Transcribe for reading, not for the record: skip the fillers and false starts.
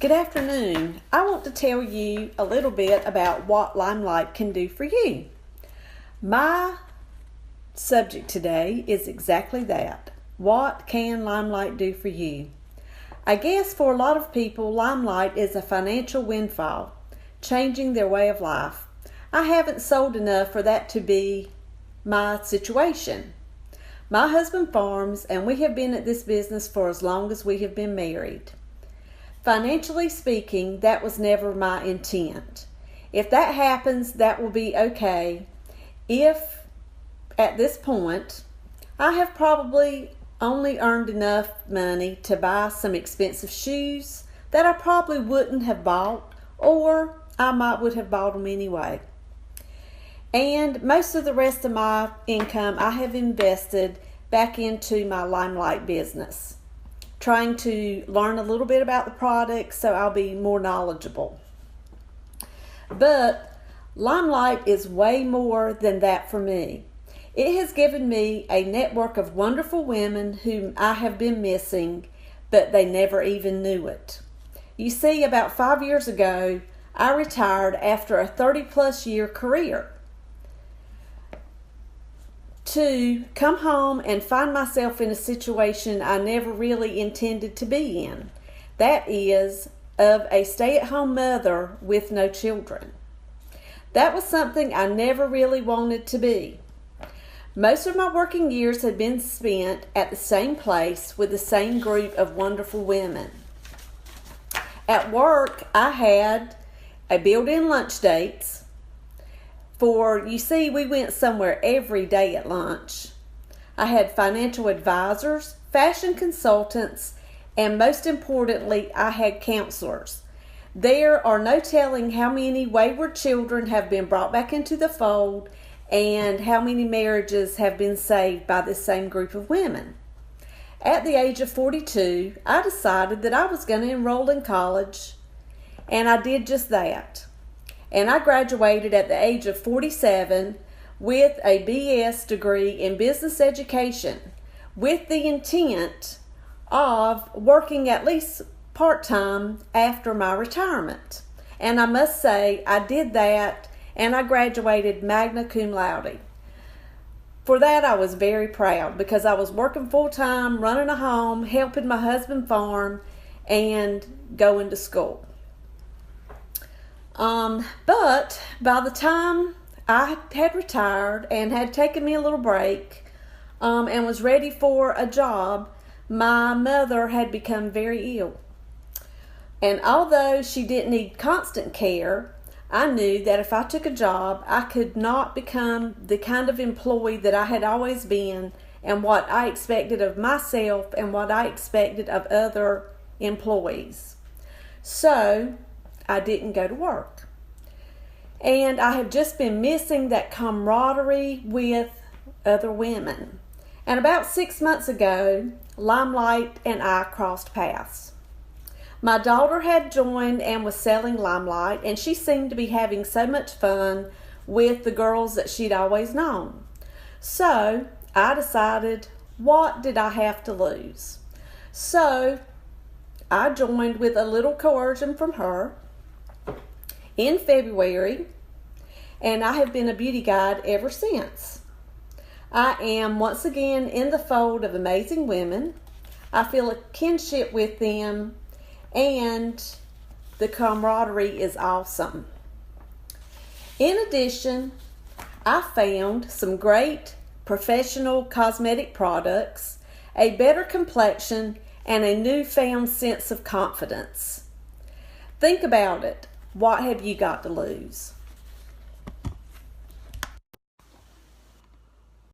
Good afternoon. I want to tell you a little bit about what Limelight can do for you. My subject today is exactly that. What can Limelight do for you? I guess for a lot of people, Limelight is a financial windfall, changing their way of life. I haven't sold enough for that to be my situation. My husband farms, and we have been at this business for as long as we have been married. Financially speaking, that was never my intent. If that happens, that will be okay. If at this point, I have probably only earned enough money to buy some expensive shoes that I probably wouldn't have bought, or I would have bought them anyway. And most of the rest of my income I have invested back into my Limelight business, trying to learn a little bit about the product so I'll be more knowledgeable. But Limelight is way more than that for me. It has given me a network of wonderful women whom I have been missing, but they never even knew it. You see, about 5 years ago, I retired after a 30-plus year career to come home and find myself in a situation I never really intended to be in. That is, of a stay-at-home mother with no children. That was something I never really wanted to be. Most of my working years had been spent at the same place with the same group of wonderful women. At work, I had a built-in lunch dates. You see, we went somewhere every day at lunch. I had financial advisors, fashion consultants, and most importantly, I had counselors. There are no telling how many wayward children have been brought back into the fold and how many marriages have been saved by this same group of women. At the age of 42, I decided that I was going to enroll in college, and I did just that. And I graduated at the age of 47 with a BS degree in business education with the intent of working at least part-time after my retirement. And I must say, I did that, and I graduated magna cum laude. For that, I was very proud because I was working full-time, running a home, helping my husband farm, and going to school. But by the time I had retired and had taken me a little break and was ready for a job, my mother had become very ill. And although she didn't need constant care, I knew that if I took a job, I could not become the kind of employee that I had always been and what I expected of myself and what I expected of other employees. So I didn't go to work. And I have just been missing that camaraderie with other women. And about 6 months ago, Limelight and I crossed paths. My daughter had joined and was selling Limelight, and she seemed to be having so much fun with the girls that she'd always known. So I decided, what did I have to lose? So I joined with a little coercion from her in February, and I have been a beauty guide ever since. I am once again in the fold of amazing women. I feel a kinship with them, and the camaraderie is awesome. In addition, I found some great professional cosmetic products, a better complexion, and a newfound sense of confidence. Think about it. What have you got to lose?